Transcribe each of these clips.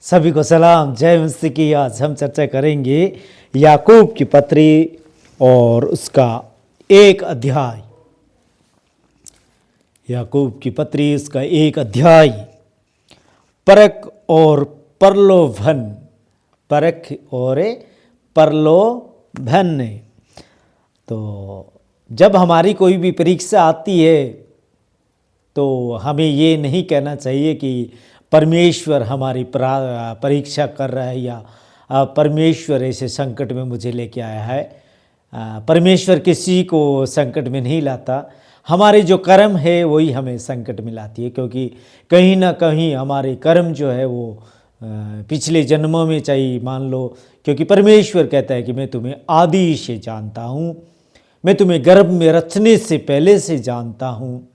सभी को सलाम, जय मसीह की। आज हम चर्चा करेंगे याकूब की पत्री और उसका एक अध्याय। याकूब की पत्री उसका एक अध्याय, परख और प्रलोभन। परख और प्रलोभन। तो जब हमारी कोई भी परीक्षा आती है तो हमें ये नहीं कहना चाहिए कि परमेश्वर हमारी परीक्षा कर रहा है या परमेश्वर ऐसे संकट में मुझे लेके आया है। परमेश्वर किसी को संकट में नहीं लाता, हमारे जो कर्म है वही हमें संकट में लाती है। क्योंकि कहीं ना कहीं हमारे कर्म जो है वो पिछले जन्मों में चाहिए मान लो, क्योंकि परमेश्वर कहता है कि मैं तुम्हें आदि से जानता हूँ, मैं तुम्हें गर्भ में रचने से पहले से जानता हूँ।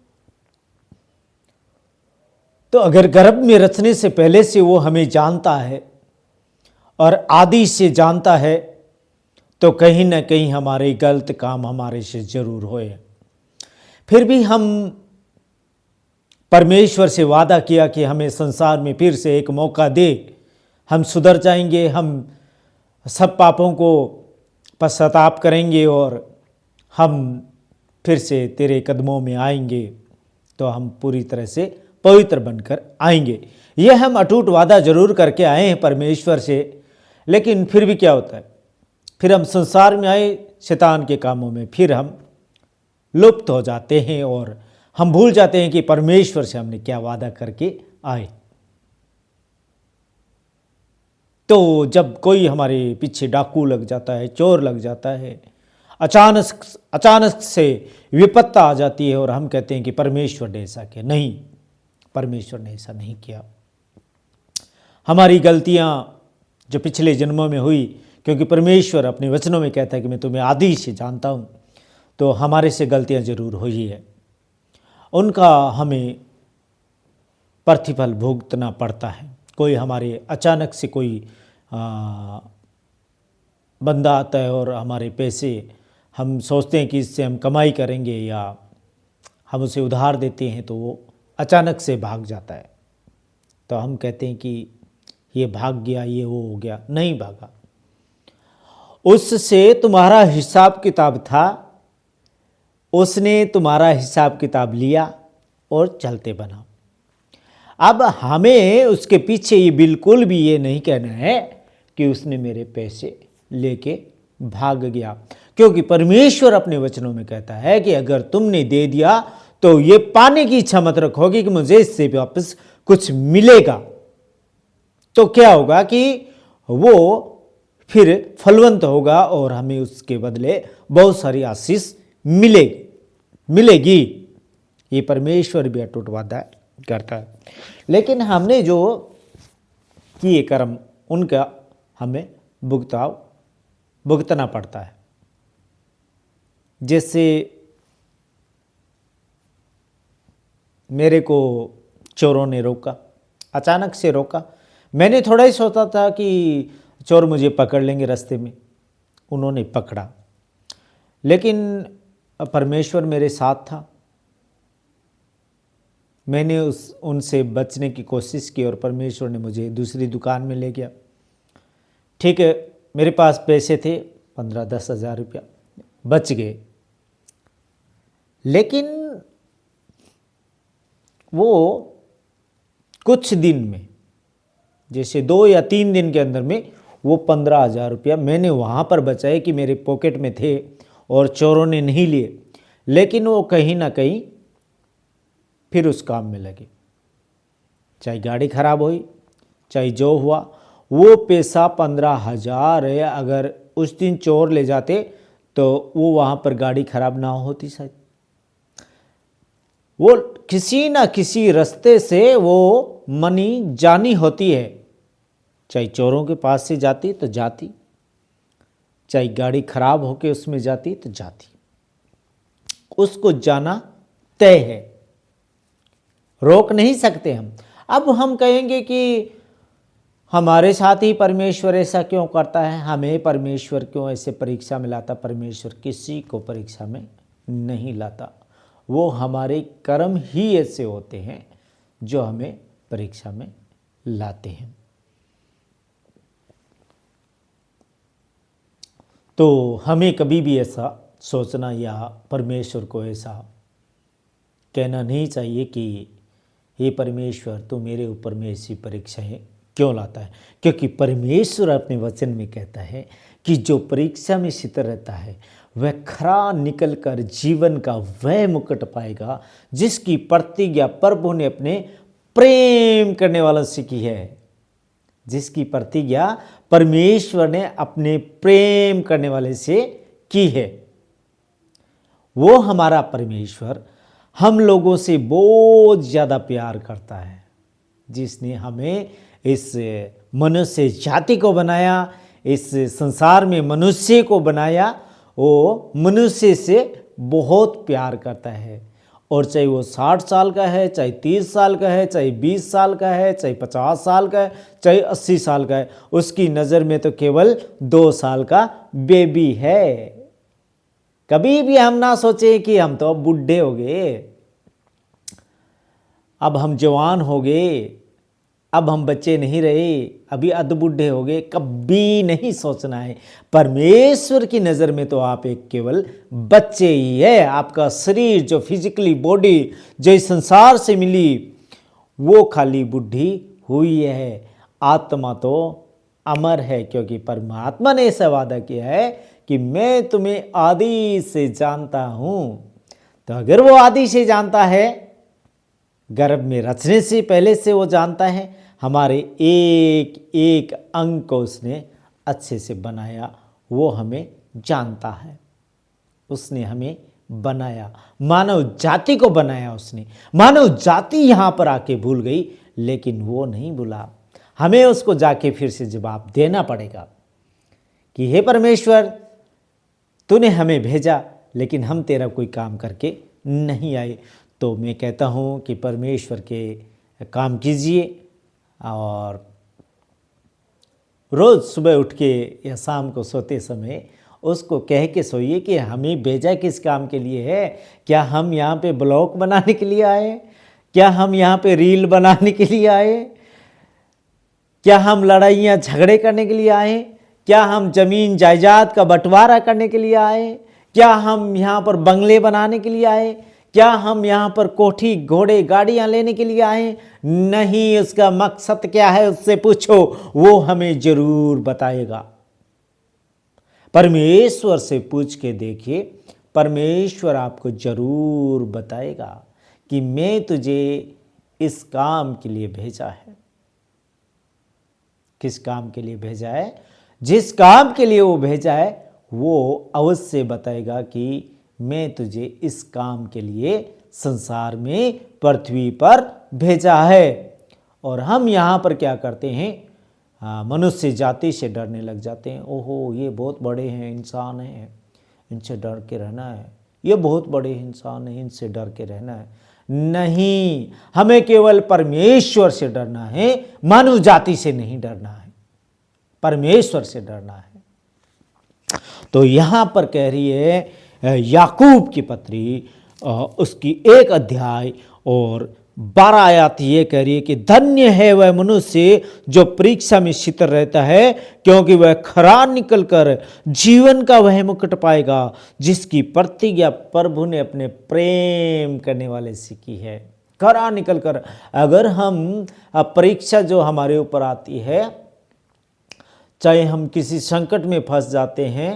तो अगर गर्भ में रचने से पहले से वो हमें जानता है और आदि से जानता है तो कहीं ना कहीं हमारे गलत काम हमारे से जरूर होए। फिर भी हम परमेश्वर से वादा किया कि हमें संसार में फिर से एक मौका दे, हम सुधर जाएंगे, हम सब पापों को पश्चाताप करेंगे और हम फिर से तेरे कदमों में आएंगे तो हम पूरी तरह से पवित्र बनकर आएंगे। यह हम अटूट वादा जरूर करके आए हैं परमेश्वर से। लेकिन फिर भी क्या होता है, फिर हम संसार में आए शैतान के कामों में, फिर हम लुप्त हो जाते हैं और हम भूल जाते हैं कि परमेश्वर से हमने क्या वादा करके आए। तो जब कोई हमारे पीछे डाकू लग जाता है, चोर लग जाता है, अचानक से विपत्ता आ जाती है और हम कहते हैं कि परमेश्वर ने ऐसा किया। नहीं, परमेश्वर ने ऐसा नहीं किया। हमारी गलतियां जो पिछले जन्मों में हुई, क्योंकि परमेश्वर अपने वचनों में कहता है कि मैं तुम्हें आदि से जानता हूं, तो हमारे से गलतियां जरूर हुई है, उनका हमें प्रतिफल भुगतना पड़ता है। कोई हमारे अचानक से कोई बंदा आता है और हमारे पैसे, हम सोचते हैं कि इससे हम कमाई करेंगे या हम उसे उधार देते हैं, तो वो अचानक से भाग जाता है। तो हम कहते हैं कि ये भाग गया, ये वो हो गया। नहीं भागा, उससे तुम्हारा हिसाब किताब था, उसने तुम्हारा हिसाब किताब लिया और चलते बना। अब हमें उसके पीछे ये बिल्कुल भी ये नहीं कहना है कि उसने मेरे पैसे लेके भाग गया, क्योंकि परमेश्वर अपने वचनों में कहता है कि अगर तुमने दे दिया तो ये पाने की इच्छा मत रखोगे कि मुझे इससे वापस कुछ मिलेगा। तो क्या होगा कि वो फिर फलवंत होगा और हमें उसके बदले बहुत सारी आशीष मिलेगी। ये परमेश्वर भी अटूट वादा करता है। लेकिन हमने जो किए कर्म, उनका हमें भुगतना पड़ता है। जैसे मेरे को चोरों ने रोका, अचानक से रोका। मैंने थोड़ा ही सोचा था कि चोर मुझे पकड़ लेंगे रास्ते में, उन्होंने पकड़ा। लेकिन परमेश्वर मेरे साथ था, मैंने उनसे बचने की कोशिश की और परमेश्वर ने मुझे दूसरी दुकान में ले गया। ठीक है, मेरे पास पैसे थे 15-10 हज़ार रुपया, बच गए। लेकिन वो कुछ दिन में, जैसे 2 या 3 दिन के अंदर में, वो 15,000 रुपया मैंने वहाँ पर बचाए कि मेरे पॉकेट में थे और चोरों ने नहीं लिए। लेकिन वो कहीं ना कहीं फिर उस काम में लगे, चाहे गाड़ी खराब हुई, चाहे जो हुआ, वो पैसा 15,000 है। अगर उस दिन चोर ले जाते तो वो वहाँ पर गाड़ी खराब ना होती शायद। वो किसी ना किसी रास्ते से वो मनी जानी होती है, चाहे चोरों के पास से जाती तो जाती, चाहे गाड़ी खराब होके उसमें जाती तो जाती, उसको जाना तय है, रोक नहीं सकते हम। अब हम कहेंगे कि हमारे साथ ही परमेश्वर ऐसा क्यों करता है, हमें परमेश्वर क्यों ऐसे परीक्षा में लाता। परमेश्वर किसी को परीक्षा में नहीं लाता, वो हमारे कर्म ही ऐसे होते हैं जो हमें परीक्षा में लाते हैं। तो हमें कभी भी ऐसा सोचना या परमेश्वर को ऐसा कहना नहीं चाहिए कि हे परमेश्वर तू मेरे ऊपर में ऐसी परीक्षाएं क्यों लाता है, क्योंकि परमेश्वर अपने वचन में कहता है कि जो परीक्षा में शीतल रहता है वह खरा निकल कर जीवन का वह मुकुट पाएगा जिसकी प्रतिज्ञा प्रभु ने अपने प्रेम करने वालों से की है। जिसकी प्रतिज्ञा परमेश्वर ने अपने प्रेम करने वाले से की है। वो हमारा परमेश्वर हम लोगों से बहुत ज़्यादा प्यार करता है, जिसने हमें इस मनुष्य जाति को बनाया, इस संसार में मनुष्य को बनाया, वो मनुष्य से बहुत प्यार करता है। और चाहे वो 60 साल का है, चाहे 30 साल का है, चाहे 20 साल का है, चाहे 50 साल का है, चाहे 80 साल का है, उसकी नज़र में तो केवल 2 साल का बेबी है। कभी भी हम ना सोचे कि हम तो अब बूढ़े हो गए, अब हम जवान हो गए, अब हम बच्चे नहीं रहे, अभी अध बूढ़े हो गए, कभी नहीं सोचना है। परमेश्वर की नज़र में तो आप एक केवल बच्चे ही है। आपका शरीर जो फिजिकली बॉडी जो इस संसार से मिली वो खाली बुढ़ी हुई है, आत्मा तो अमर है, क्योंकि परमात्मा ने ऐसा वादा किया है कि मैं तुम्हें आदि से जानता हूँ। तो अगर वो आदि से जानता है, गर्भ में रचने से पहले से वो जानता है, हमारे एक एक अंग को उसने अच्छे से बनाया, वो हमें जानता है। उसने हमें बनाया, मानव जाति को बनाया उसने। मानव जाति यहाँ पर आके भूल गई, लेकिन वो नहीं भूला। हमें उसको जाके फिर से जवाब देना पड़ेगा कि हे परमेश्वर तूने हमें भेजा, लेकिन हम तेरा कोई काम करके नहीं आए। तो मैं कहता हूँ कि परमेश्वर के काम कीजिए और रोज़ सुबह उठ के या शाम को सोते समय उसको कह के सोइए कि हमें भेजा किस काम के लिए है। क्या हम यहाँ पे ब्लॉग बनाने के लिए आए? क्या हम यहाँ पे रील बनाने के लिए आए? क्या हम लड़ाइयाँ झगड़े करने के लिए आए? क्या हम जमीन जायदाद का बंटवारा करने के लिए आए? क्या हम यहाँ पर बंगले बनाने के लिए आए? क्या हम यहाँ पर कोठी घोड़े गाड़ियाँ लेने के लिए आए? नहीं, उसका मकसद क्या है उससे पूछो, वो हमें जरूर बताएगा। परमेश्वर से पूछ के देखिए, परमेश्वर आपको जरूर बताएगा कि मैं तुझे इस काम के लिए भेजा है। किस काम के लिए भेजा है? जिस काम के लिए वो भेजा है वो अवश्य बताएगा कि मैं तुझे इस काम के लिए संसार में पृथ्वी पर भेजा है। और हम यहाँ पर क्या करते हैं? मनुष्य जाति से डरने लग जाते हैं। ओहो, ये बहुत बड़े हैं, इंसान हैं, इनसे डर के रहना है। ये बहुत बड़े इंसान हैं, इनसे डर के रहना है। नहीं, हमें केवल परमेश्वर से डरना है, मानव जाति से नहीं डरना है, परमेश्वर से डरना है। तो यहाँ पर कह रही है याकूब की पत्री उसकी 1 अध्याय और 12 आयत ये कह रही है कि धन्य है वह मनुष्य जो परीक्षा में शीतल रहता है, क्योंकि वह खरा निकल कर जीवन का वह मुकुट पाएगा जिसकी प्रतिज्ञा प्रभु ने अपने प्रेम करने वाले से की है। खरा निकल कर, अगर हम परीक्षा जो हमारे ऊपर आती है, चाहे हम किसी संकट में फंस जाते हैं,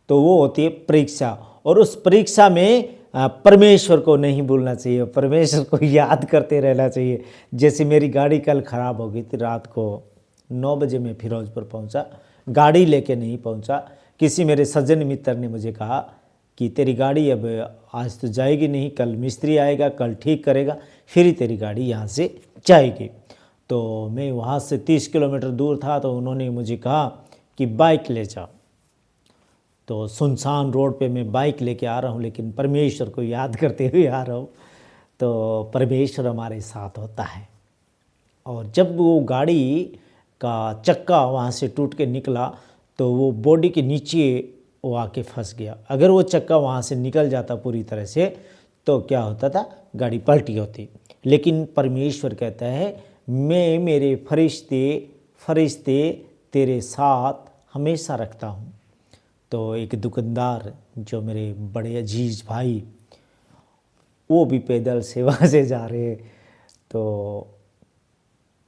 तो वो होती है परीक्षा। और उस परीक्षा में परमेश्वर को नहीं भूलना चाहिए, परमेश्वर को याद करते रहना चाहिए। जैसे मेरी गाड़ी कल ख़राब हो गई थी, रात को 9 बजे मैं फिरोजपुर पहुंचा, गाड़ी लेके नहीं पहुंचा। किसी मेरे सज्जन मित्र ने मुझे कहा कि तेरी गाड़ी अब आज तो जाएगी नहीं, कल मिस्त्री आएगा, कल ठीक करेगा, फिर ही तेरी गाड़ी यहाँ से जाएगी। तो मैं वहाँ से 30 किलोमीटर दूर था, तो उन्होंने मुझे कहा कि बाइक ले जाओ। तो सुनसान रोड पे मैं बाइक लेके आ रहा हूँ, लेकिन परमेश्वर को याद करते हुए आ रहा हूँ। तो परमेश्वर हमारे साथ होता है। और जब वो गाड़ी का चक्का वहाँ से टूट के निकला, तो वो बॉडी के नीचे वो आके फंस गया। अगर वो चक्का वहाँ से निकल जाता पूरी तरह से, तो क्या होता था? गाड़ी पलटी होती। लेकिन परमेश्वर कहता है, मैं मेरे फरिश्ते तेरे साथ हमेशा रखता हूँ। तो एक दुकानदार जो मेरे बड़े अजीज भाई, वो भी पैदल सेवा से जा रहे। तो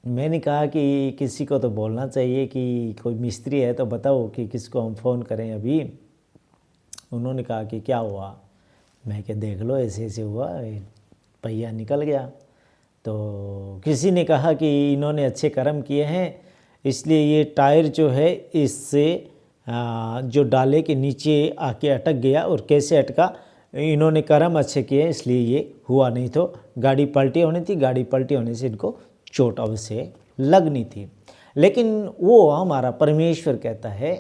मैंने कहा कि किसी को तो बोलना चाहिए कि कोई मिस्त्री है तो बताओ कि किसको हम फ़ोन करें अभी। उन्होंने कहा कि क्या हुआ। मैं क्या देख लो ऐसे ऐसे हुआ, पहिया निकल गया। तो किसी ने कहा कि इन्होंने अच्छे कर्म किए हैं, इसलिए ये टायर जो है इससे जो डाले के नीचे आके अटक गया। और कैसे अटका, इन्होंने कर्म अच्छे किए इसलिए ये हुआ, नहीं तो गाड़ी पलटी होनी थी। गाड़ी पलटी होने से इनको चोट अवश्य लगनी थी। लेकिन वो हमारा परमेश्वर कहता है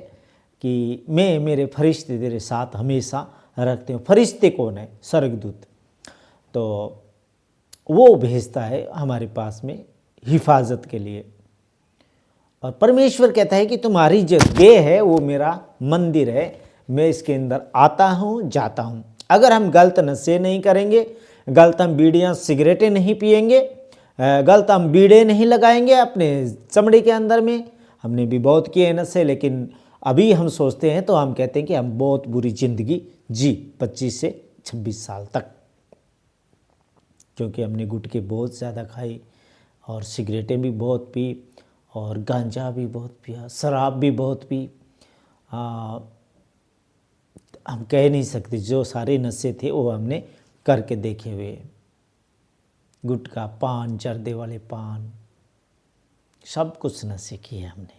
कि मैं मेरे फरिश्ते तेरे साथ हमेशा रखते हूँ। फरिश्ते कौन है? स्वर्गदूत। तो वो भेजता है हमारे पास में हिफाजत के लिए। और परमेश्वर कहता है कि तुम्हारी जो देह है वो मेरा मंदिर है, मैं इसके अंदर आता हूँ जाता हूँ। अगर हम गलत नशे नहीं करेंगे, गलत हम बीड़ियाँ सिगरेटें नहीं पिएंगे, गलत हम बीड़े नहीं लगाएंगे अपने चमड़े के अंदर में। हमने भी बहुत किए हैं नशे, लेकिन अभी हम सोचते हैं तो हम कहते हैं कि हम बहुत बुरी ज़िंदगी जी 25 से 26 साल तक, क्योंकि हमने गुटखे बहुत ज़्यादा खाई और सिगरेटें भी बहुत पी और गांजा भी बहुत पिया, शराब भी बहुत पी। हम कह नहीं सकते, जो सारे नशे थे वो हमने करके देखे हुए। गुटखा, पान, जर्दे वाले पान, सब कुछ नशे किए हमने,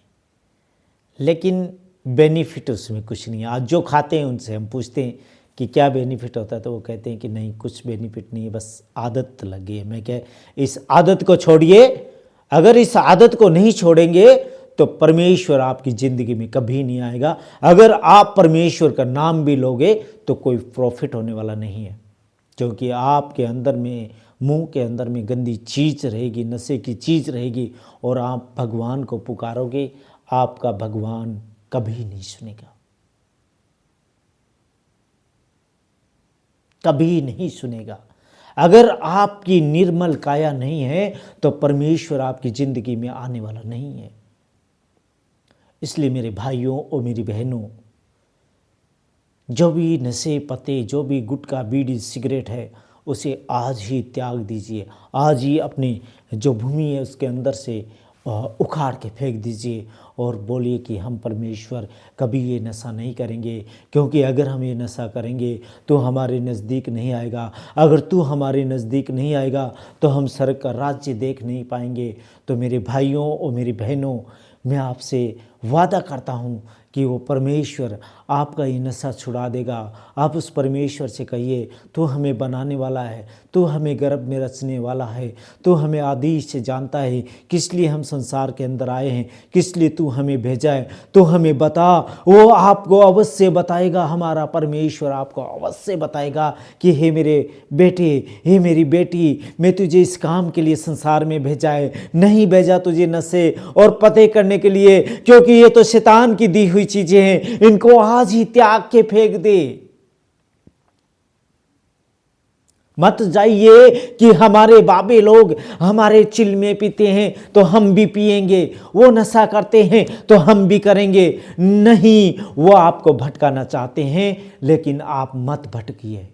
लेकिन बेनिफिट उसमें कुछ नहीं है। आज जो खाते हैं उनसे हम पूछते हैं कि क्या बेनिफिट होता है, तो वो कहते हैं कि नहीं कुछ बेनिफिट नहीं है, बस आदत लगी है। मैं क्या, इस आदत को छोड़िए। अगर इस आदत को नहीं छोड़ेंगे तो परमेश्वर आपकी ज़िंदगी में कभी नहीं आएगा। अगर आप परमेश्वर का नाम भी लोगे तो कोई प्रॉफिट होने वाला नहीं है, क्योंकि आपके अंदर में, मुंह के अंदर में गंदी चीज़ रहेगी, नशे की चीज़ रहेगी, और आप भगवान को पुकारोगे, आपका भगवान कभी नहीं सुनेगा, कभी नहीं सुनेगा। अगर आपकी निर्मल काया नहीं है तो परमेश्वर आपकी ज़िंदगी में आने वाला नहीं है। इसलिए मेरे भाइयों और मेरी बहनों, जो भी नशे पते, जो भी गुटखा बीड़ी सिगरेट है, उसे आज ही त्याग दीजिए। आज ही अपनी जो भूमि है उसके अंदर से उखाड़ के फेंक दीजिए और बोलिए कि हम परमेश्वर कभी ये नशा नहीं करेंगे, क्योंकि अगर हम ये नशा करेंगे तो हमारे नज़दीक नहीं आएगा। अगर तू हमारे नज़दीक नहीं आएगा तो हम स्वर्ग का राज्य देख नहीं पाएंगे। तो मेरे भाइयों और मेरी बहनों, मैं आपसे वादा करता हूँ कि वो परमेश्वर आपका ये नशा छुड़ा देगा। आप उस परमेश्वर से कहिए, तू हमें बनाने वाला है, तू हमें गर्भ में रचने वाला है, तू हमें आदि से जानता है किस लिए हम संसार के अंदर आए हैं, किस लिए तू हमें भेजा है, तो हमें बता। वो आपको अवश्य बताएगा, हमारा परमेश्वर आपको अवश्य बताएगा कि हे मेरे बेटे, हे मेरी बेटी, मैं तुझे इस काम के लिए संसार में भेजा है, नहीं भेजा तुझे नशे और पते करने के लिए, क्योंकि ये तो शैतान की दी हुई चीजें हैं, इनको आज ही त्याग के फेंक दे। मत जाइए कि हमारे बाबे लोग हमारे चिल्मे पीते हैं तो हम भी पिएंगे, वो नशा करते हैं तो हम भी करेंगे। नहीं, वो आपको भटकाना चाहते हैं, लेकिन आप मत भटकिए।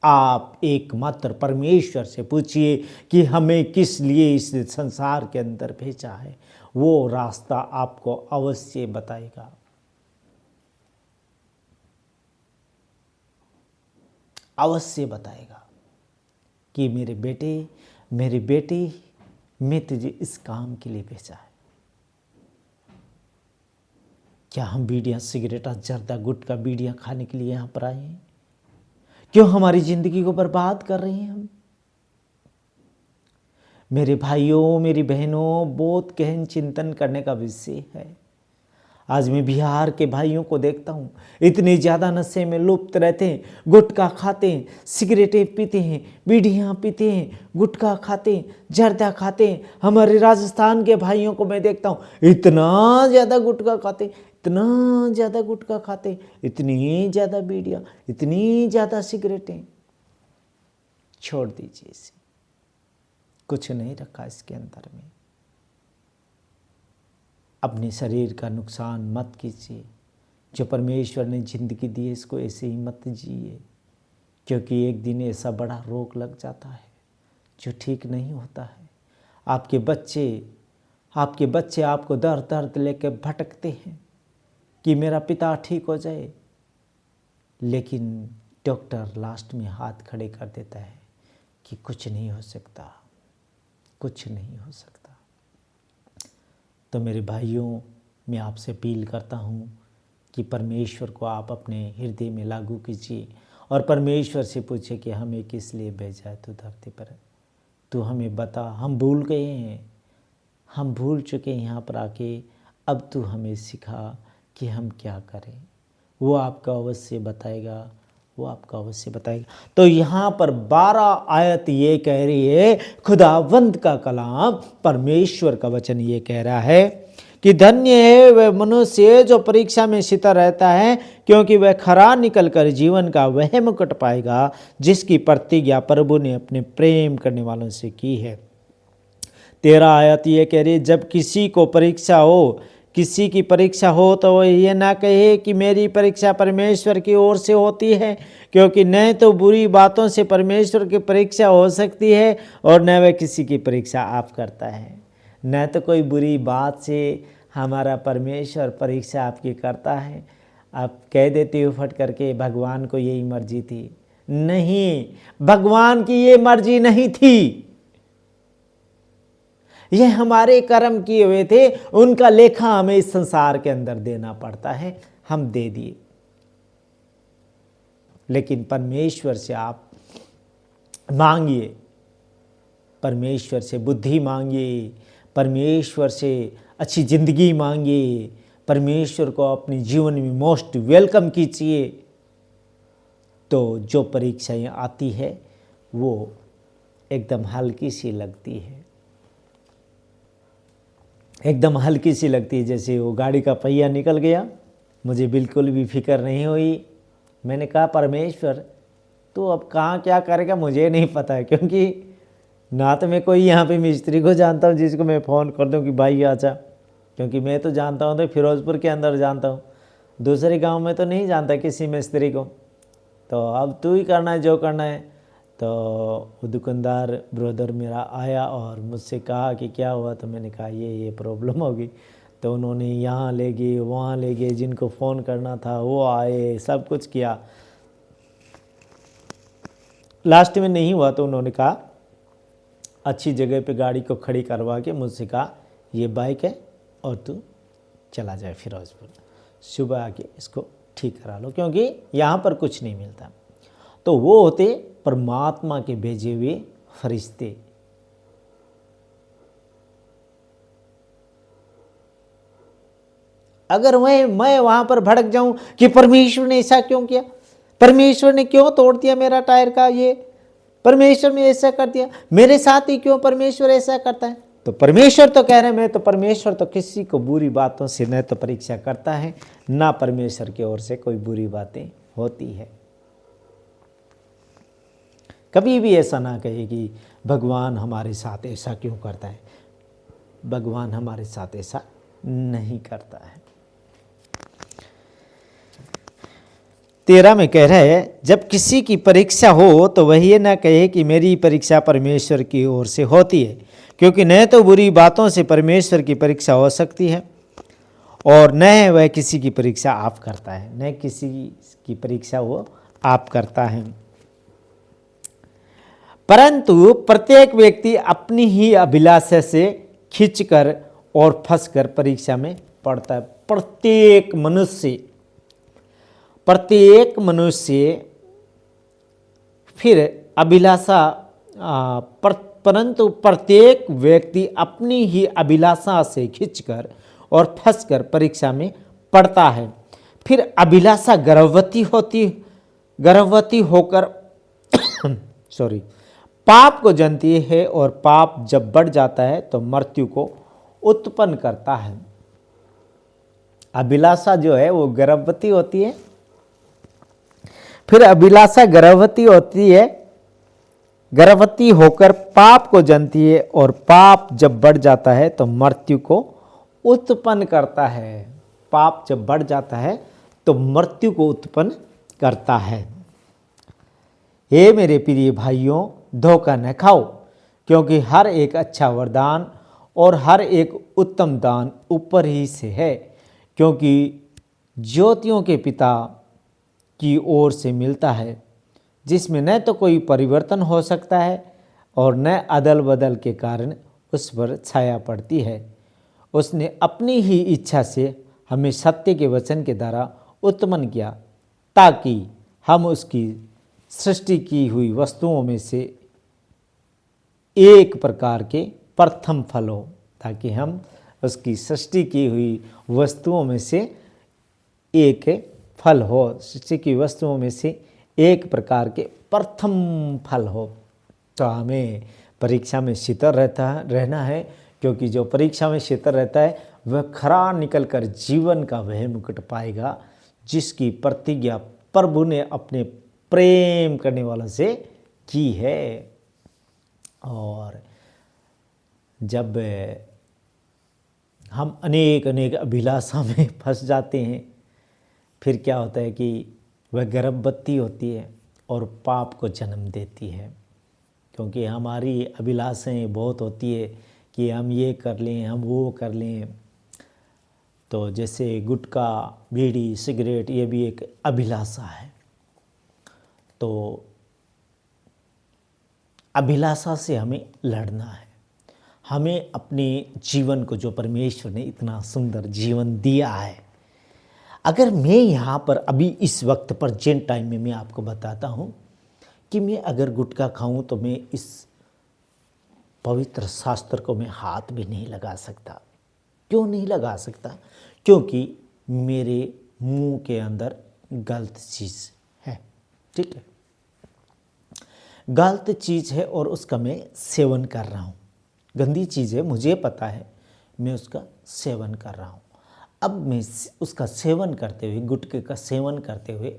आप एकमात्र परमेश्वर से पूछिए कि हमें किस लिए इस संसार के अंदर भेजा है, वो रास्ता आपको अवश्य बताएगा। अवश्य बताएगा कि मेरे बेटे, मेरी बेटी, मैं तुझे इस काम के लिए भेजा है। क्या हम बीड़ियाँ, सिगरेट, जर्दा, गुटखा, बीड़ियाँ खाने के लिए यहाँ पर आए हैं? क्यों हमारी ज़िंदगी को बर्बाद कर रहे हैं हम? मेरे भाइयों, मेरी बहनों, बहुत गहन चिंतन करने का विषय है। आज मैं बिहार के भाइयों को देखता हूँ, इतने ज़्यादा नशे में लुप्त रहते हैं, गुटखा खाते हैं, सिगरेटें पीते हैं, बीड़ियाँ पीते हैं, गुटखा खाते हैं, जर्दा खाते हैं। हमारे राजस्थान के भाइयों को मैं देखता हूँ, इतना ज़्यादा गुटखा खाते हैं, इतना ज़्यादा गुटखा खाते हैं, इतनी ज़्यादा बीड़ियाँ, इतनी ज़्यादा सिगरेटें। छोड़ दीजिए इसे, कुछ नहीं रखा इसके अंदर में। अपने शरीर का नुकसान मत कीजिए, जो परमेश्वर ने जिंदगी दी है इसको ऐसे ही मत जिए, क्योंकि एक दिन ऐसा बड़ा रोग लग जाता है जो ठीक नहीं होता है। आपके बच्चे आपको दर्द दर्द लेकर भटकते हैं कि मेरा पिता ठीक हो जाए, लेकिन डॉक्टर लास्ट में हाथ खड़े कर देता है कि कुछ नहीं हो सकता, कुछ नहीं हो सकता। तो मेरे भाइयों, मैं आपसे अपील करता हूँ कि परमेश्वर को आप अपने हृदय में लागू कीजिए और परमेश्वर से पूछे कि हमें किस लिए भेजा है तू धरती पर। तू हमें बता, हम भूल गए हैं, हम भूल चुके हैं यहाँ पर आके, अब तू हमें सिखा कि हम क्या करें। वो आपका अवश्य बताएगा, वो आपका अवश्य बताएगा। तो यहाँ पर 12 आयत ये कह रही है, खुदावंद का कलाम, परमेश्वर का वचन ये कह रहा है कि धन्य है वह मनुष्य जो परीक्षा में सीता रहता है, क्योंकि वह खरा निकलकर जीवन का वह मुकुट पाएगा जिसकी प्रतिज्ञा प्रभु ने अपने प्रेम करने वालों से की है। 13 आयत ये कह रही है, जब किसी को परीक्षा हो, किसी की परीक्षा हो तो वह ये ना कहे कि मेरी परीक्षा परमेश्वर की ओर से होती है, क्योंकि न तो बुरी बातों से परमेश्वर की परीक्षा हो सकती है और न वह किसी की परीक्षा आप करता है। न तो कोई बुरी बात से हमारा परमेश्वर परीक्षा आपकी करता है। आप कह देते हो फट करके भगवान को यही मर्जी थी। नहीं, भगवान की ये मर्जी नहीं थी। ये हमारे कर्म किए हुए थे, उनका लेखा हमें इस संसार के अंदर देना पड़ता है, हम दे दिए। लेकिन परमेश्वर से आप मांगिए, परमेश्वर से बुद्धि मांगिए, परमेश्वर से अच्छी जिंदगी मांगिए, परमेश्वर को अपने जीवन में मोस्ट वेलकम कीजिए। तो जो परीक्षाएं आती है वो एकदम हल्की सी लगती है, एकदम हल्की सी लगती है। जैसे वो गाड़ी का पहिया निकल गया, मुझे बिल्कुल भी फिक्र नहीं हुई। मैंने कहा परमेश्वर तो अब कहाँ क्या करेगा मुझे नहीं पता है, क्योंकि ना तो मैं कोई यहाँ पे मिस्त्री को जानता हूँ जिसको मैं फ़ोन कर दूँ कि भाई आजा, क्योंकि मैं तो जानता हूँ तो फिरोज़पुर के अंदर जानता हूँ, दूसरे गांव में तो नहीं जानता किसी मिस्त्री को। तो अब तू ही करना है जो करना है। तो वो दुकानदार ब्रदर मेरा आया और मुझसे कहा कि क्या हुआ, तो मैंने कहा ये प्रॉब्लम होगी। तो उन्होंने यहाँ ले गए, वहाँ ले गए, जिनको फ़ोन करना था वो आए, सब कुछ किया। लास्ट में नहीं हुआ तो उन्होंने कहा अच्छी जगह पे गाड़ी को खड़ी करवा के मुझसे कहा ये बाइक है और तू चला जाए फिरोज़पुर, सुबह आके इसको ठीक करा लो, क्योंकि यहाँ पर कुछ नहीं मिलता। तो वो होते परमात्मा के भेजे हुए फरिश्ते। अगर मैं वहां पर भड़क जाऊं कि परमेश्वर ने ऐसा क्यों किया, परमेश्वर ने क्यों तोड़ दिया मेरा टायर का, ये परमेश्वर ने ऐसा कर दिया, मेरे साथ ही क्यों परमेश्वर ऐसा करता है, तो परमेश्वर तो कह रहे हैं मैं तो परमेश्वर तो किसी को बुरी बातों से न तो परीक्षा करता है, ना परमेश्वर की ओर से कोई बुरी बातें होती है। कभी भी ऐसा ना कहे कि भगवान हमारे साथ ऐसा क्यों करता है। भगवान हमारे साथ ऐसा नहीं करता है। 13 में कह रहा है, जब किसी की परीक्षा हो तो वह ये ना कहे कि मेरी परीक्षा परमेश्वर की ओर से होती है, क्योंकि न तो बुरी बातों से परमेश्वर की परीक्षा हो सकती है और न वह किसी की परीक्षा आप करता है, न किसी की परीक्षा वो आप करता है। परंतु प्रत्येक व्यक्ति अपनी ही अभिलाषा से खींचकर और फंसकर परीक्षा में पड़ता है। प्रत्येक मनुष्य फिर अभिलाषा, परंतु प्रत्येक व्यक्ति अपनी ही अभिलाषा से खींचकर और फंसकर परीक्षा में पड़ता है। फिर अभिलाषा गर्भवती होकर पाप को जनती है और पाप जब बढ़ जाता है तो मृत्यु को उत्पन्न करता है। अभिलाषा जो है वो गर्भवती होती है, फिर अभिलाषा गर्भवती होकर पाप को जनती है और पाप जब बढ़ जाता है तो मृत्यु को उत्पन्न करता है। पाप जब बढ़ जाता है तो मृत्यु को उत्पन्न करता है। हे मेरे प्रिय भाइयों, धोखा न खाओ, क्योंकि हर एक अच्छा वरदान और हर एक उत्तम दान ऊपर ही से है, क्योंकि ज्योतियों के पिता की ओर से मिलता है, जिसमें न तो कोई परिवर्तन हो सकता है और न अदल बदल के कारण उस पर छाया पड़ती है। उसने अपनी ही इच्छा से हमें सत्य के वचन के द्वारा उत्पन्न किया, ताकि हम उसकी सृष्टि की हुई वस्तुओं में से एक प्रकार के प्रथम फल हो, ताकि हम उसकी सृष्टि की हुई वस्तुओं में से एक फल हो, सृष्टि की वस्तुओं में से एक प्रकार के प्रथम फल हो। तो हमें परीक्षा में शीतल रहना है, क्योंकि जो परीक्षा में शीतल रहता है वह खरा निकल कर जीवन का वह मुकुट पाएगा, जिसकी प्रतिज्ञा प्रभु ने अपने प्रेम करने वालों से की है। और जब हम अनेक अभिलाषा में फंस जाते हैं, फिर क्या होता है कि वह गर्भवती होती है और पाप को जन्म देती है, क्योंकि हमारी अभिलाषाएं बहुत होती है कि हम ये कर लें, हम वो कर लें। तो जैसे गुटखा, बीड़ी, सिगरेट, ये भी एक अभिलाषा है। तो अभिलाषा से हमें लड़ना है। हमें अपने जीवन को, जो परमेश्वर ने इतना सुंदर जीवन दिया है, अगर मैं यहाँ पर अभी इस वक्त प्रेजेंट टाइम में मैं आपको बताता हूँ कि मैं अगर गुटखा खाऊं तो मैं इस पवित्र शास्त्र को मैं हाथ भी नहीं लगा सकता। क्यों नहीं लगा सकता? क्योंकि मेरे मुंह के अंदर गलत चीज़ है, ठीक है, गलत चीज़ है और उसका मैं सेवन कर रहा हूँ। गंदी चीज़ है, मुझे पता है, मैं उसका सेवन कर रहा हूँ। अब मैं उसका सेवन करते हुए, गुटखे का सेवन करते हुए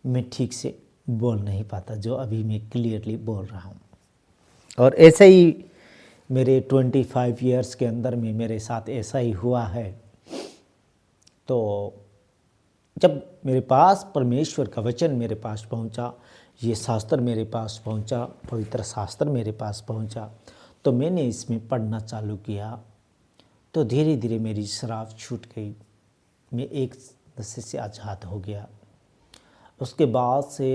मैं ठीक से बोल नहीं पाता, जो अभी मैं क्लियरली बोल रहा हूँ। और ऐसे ही मेरे 25 इयर्स के अंदर में मेरे साथ ऐसा ही हुआ है। तो जब मेरे पास परमेश्वर का वचन मेरे पास पहुंचा, ये शास्त्र मेरे पास पहुंचा, पवित्र शास्त्र मेरे पास पहुंचा, तो मैंने इसमें पढ़ना चालू किया। तो धीरे धीरे मेरी शराब छूट गई, मैं एक नशे से आज़ाद हो गया। उसके बाद से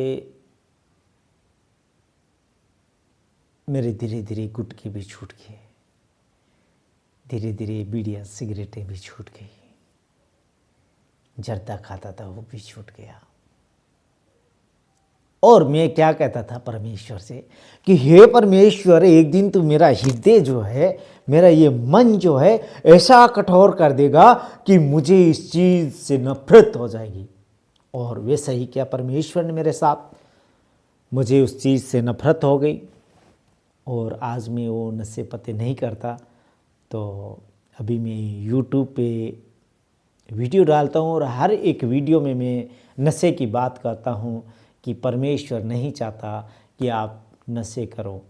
मेरे धीरे धीरे गुटखे भी छूट गए, धीरे धीरे बीड़ियाँ सिगरेटें भी छूट गई, जर्दा खाता था वो भी छूट गया। और मैं क्या कहता था परमेश्वर से कि हे परमेश्वर, एक दिन तू मेरा हृदय जो है, मेरा ये मन जो है, ऐसा कठोर कर देगा कि मुझे इस चीज़ से नफरत हो जाएगी। और वैसा ही क्या परमेश्वर ने मेरे साथ, मुझे उस चीज़ से नफरत हो गई और आज मैं वो नशे पते नहीं करता। तो अभी मैं यूट्यूब पे वीडियो डालता हूँ और हर एक वीडियो में मैं नशे की बात करता हूँ कि परमेश्वर नहीं चाहता कि आप नशे करो।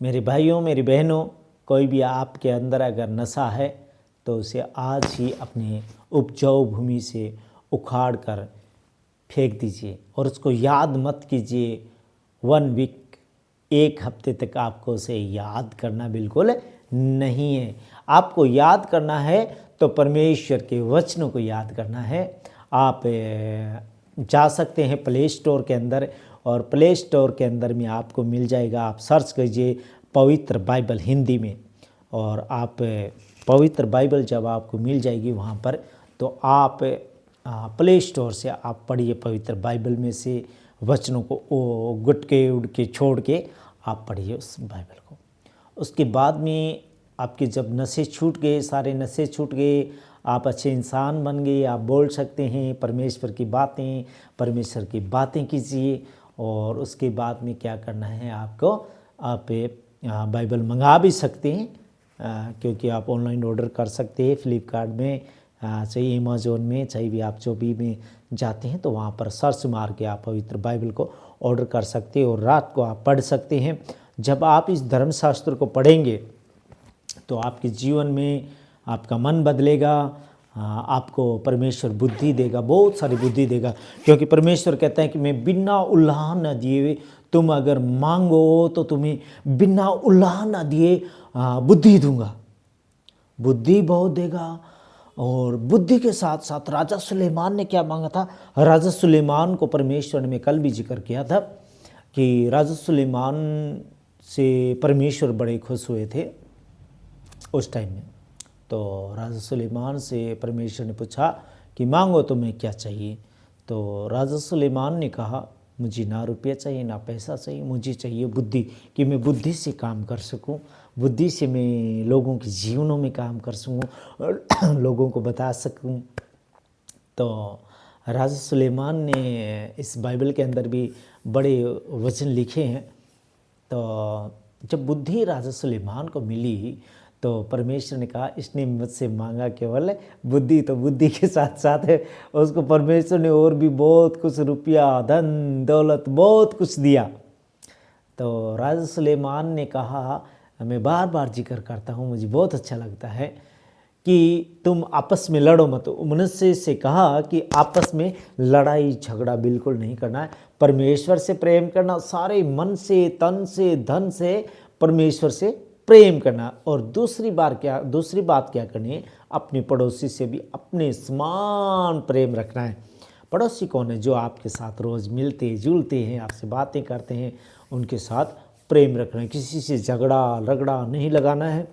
मेरे भाइयों, मेरी बहनों, कोई भी आपके अंदर अगर नशा है तो उसे आज ही अपने उपजाऊ भूमि से उखाड़ कर फेंक दीजिए और उसको याद मत कीजिए। 1 वीक, 1 हफ्ते तक आपको उसे याद करना बिल्कुल नहीं है। आपको याद करना है तो परमेश्वर के वचनों को याद करना है। आप जा सकते हैं प्ले स्टोर के अंदर, और प्ले स्टोर के अंदर में आपको मिल जाएगा। आप सर्च कीजिए पवित्र बाइबल हिंदी में, और आप पवित्र बाइबल जब आपको मिल जाएगी वहाँ पर, तो आप प्ले स्टोर से आप पढ़िए पवित्र बाइबल में से वचनों को गुटके उड़के छोड़ के आप पढ़िए उस बाइबल को। उसके बाद में आपके जब नशे छूट गए, सारे नशे छूट गए, आप अच्छे इंसान बन गए, आप बोल सकते हैं परमेश्वर की बातें कीजिए। और उसके बाद में क्या करना है आपको, आप बाइबल मंगा भी सकते हैं, क्योंकि आप ऑनलाइन ऑर्डर कर सकते हैं फ्लिपकार्ट में, चाहे अमेज़न में, चाहे भी आप जो भी में जाते हैं तो वहाँ पर सर्च मार के आप पवित्र बाइबल को ऑर्डर कर सकते हैं और रात को आप पढ़ सकते हैं। जब आप इस धर्मशास्त्र को पढ़ेंगे तो आपके जीवन में आपका मन बदलेगा, आपको परमेश्वर बुद्धि देगा, बहुत सारी बुद्धि देगा, क्योंकि परमेश्वर कहता है कि मैं बिना उल्लाहन न दिए तुम अगर मांगो तो तुम्हें बिना उल्लाहन न दिए बुद्धि दूंगा। बुद्धि बहुत देगा। और बुद्धि के साथ साथ राजा सुलेमान ने क्या मांगा था? राजा सुलेमान को परमेश्वर ने, मैं कल भी जिक्र किया था कि राजा सुलेमान से परमेश्वर बड़े खुश हुए थे उस टाइम में। तो राजा सुलेमान से परमेश्वर ने पूछा कि मांगो तुम्हें क्या चाहिए। तो राजा सुलेमान ने कहा मुझे ना रुपया चाहिए ना पैसा चाहिए, मुझे चाहिए बुद्धि, कि मैं बुद्धि से काम कर सकूं, बुद्धि से मैं लोगों के जीवनों में काम कर सकूं, लोगों को बता सकूं। तो राजा सुलेमान ने इस बाइबल के अंदर भी बड़े वचन लिखे हैं। तो जब बुद्धि राजा सुलेमान को मिली तो परमेश्वर ने कहा इसने मुझसे मांगा केवल बुद्धि, तो बुद्धि के साथ साथ उसको परमेश्वर ने और भी बहुत कुछ, रुपया, धन दौलत, बहुत कुछ दिया। तो राजा सुलेमान ने कहा, मैं बार बार जिक्र करता हूँ, मुझे बहुत अच्छा लगता है कि तुम आपस में लड़ो मत। मनुष्य से कहा कि आपस में लड़ाई झगड़ा बिल्कुल नहीं करना है, परमेश्वर से प्रेम करना, सारे मन से, तन से, धन से परमेश्वर से प्रेम करना। और दूसरी बात क्या करनी है? अपने पड़ोसी से भी अपने समान प्रेम रखना है। पड़ोसी कौन है? जो आपके साथ रोज़ मिलते जुलते हैं, आपसे बातें करते हैं, उनके साथ प्रेम रखना है। किसी से झगड़ा रगड़ा नहीं लगाना है।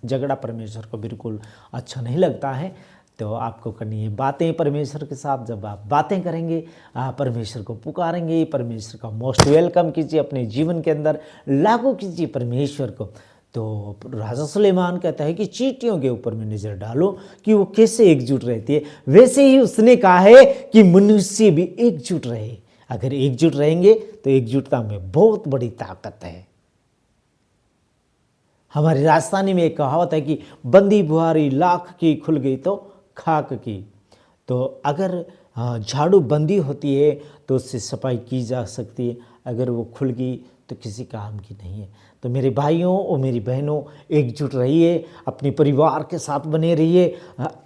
झगड़ा परमेश्वर को बिल्कुल अच्छा नहीं लगता है। तो आपको करनी है बातें परमेश्वर के साथ। जब आप बातें करेंगे, आप परमेश्वर को पुकारेंगे, परमेश्वर का मोस्ट वेलकम कीजिए, अपने जीवन के अंदर लागू कीजिए परमेश्वर को। तो राजा सुलेमान कहता है कि चींटियों के ऊपर में नज़र डालो कि वो कैसे एकजुट रहती है। वैसे ही उसने कहा है कि मनुष्य भी एकजुट रहे। अगर एकजुट रहेंगे तो एकजुटता में बहुत बड़ी ताकत है। हमारी राजस्थानी में एक कहावत है कि बंदी बुहारी लाख की खुल गई तो खाक की। तो अगर झाड़ू बंदी होती है तो उससे सफाई की जा सकती है, अगर वो खुल गई तो किसी काम की नहीं है। तो मेरे भाइयों और मेरी बहनों, एकजुट रहिए, अपने परिवार के साथ बने रहिए।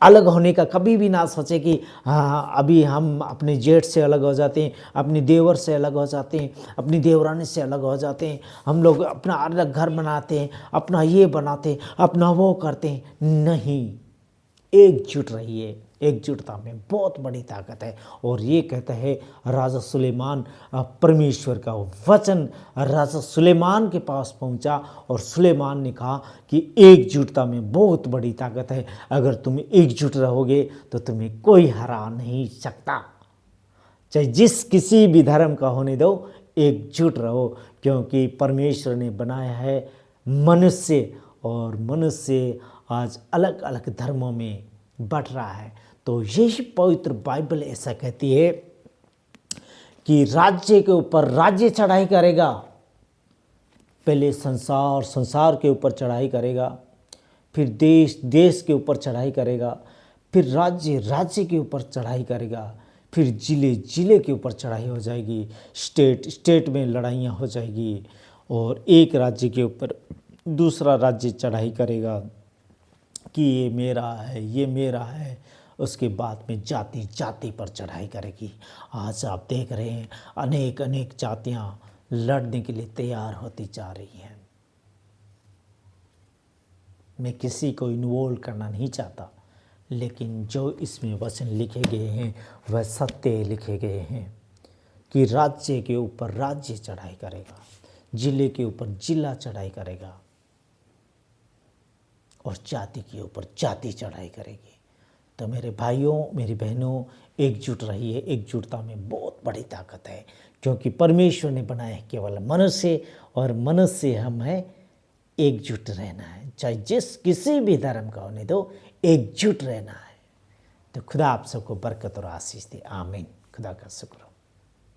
अलग होने का कभी भी ना सोचे कि अभी हम अपने जेठ से अलग हो जाते हैं, अपने देवर से अलग हो जाते हैं, अपनी देवरानी से अलग हो जाते हैं, हम लोग अपना अलग घर बनाते हैं, अपना ये बनाते हैं, अपना वो करते हैं। नहीं, एकजुट रहिए। एकजुटता में बहुत बड़ी ताकत है। और ये कहता है राजा सुलेमान, परमेश्वर का वचन राजा सुलेमान के पास पहुंचा और सुलेमान ने कहा कि एकजुटता में बहुत बड़ी ताकत है। अगर तुम एकजुट रहोगे तो तुम्हें कोई हरा नहीं सकता। चाहे जिस किसी भी धर्म का होने दो, एकजुट रहो, क्योंकि परमेश्वर ने बनाया है मनुष्य, और मनुष्य आज अलग अलग धर्मों में बट रहा है। तो यही पवित्र बाइबल ऐसा कहती है कि राज्य के ऊपर राज्य चढ़ाई करेगा। पहले संसार के ऊपर चढ़ाई करेगा, फिर देश के ऊपर चढ़ाई करेगा, फिर राज्य के ऊपर चढ़ाई करेगा, फिर जिले के ऊपर चढ़ाई हो जाएगी, स्टेट में लड़ाइयाँ हो जाएगी, और एक राज्य के ऊपर दूसरा राज्य चढ़ाई करेगा कि ये मेरा है, ये मेरा है। उसके बाद में जाति पर चढ़ाई करेगी। आज आप देख रहे हैं अनेक जातियां लड़ने के लिए तैयार होती जा रही हैं। मैं किसी को इन्वॉल्व करना नहीं चाहता, लेकिन जो इसमें वचन लिखे गए हैं वह सत्य लिखे गए हैं कि राज्य के ऊपर राज्य चढ़ाई करेगा, जिले के ऊपर जिला चढ़ाई करेगा, और जाति के ऊपर जाति चढ़ाई करेगी। तो मेरे भाइयों, मेरी बहनों, एकजुट रहिए। एकजुटता में बहुत बड़ी ताकत है, क्योंकि परमेश्वर ने बनाया है केवल मनुष्य, और मनुष्य हम हैं। एकजुट रहना है, चाहे किसी भी धर्म का होने दो, एकजुट रहना है। तो खुदा आप सबको बरकत और आशीष दे। आमीन। खुदा का शुक्र।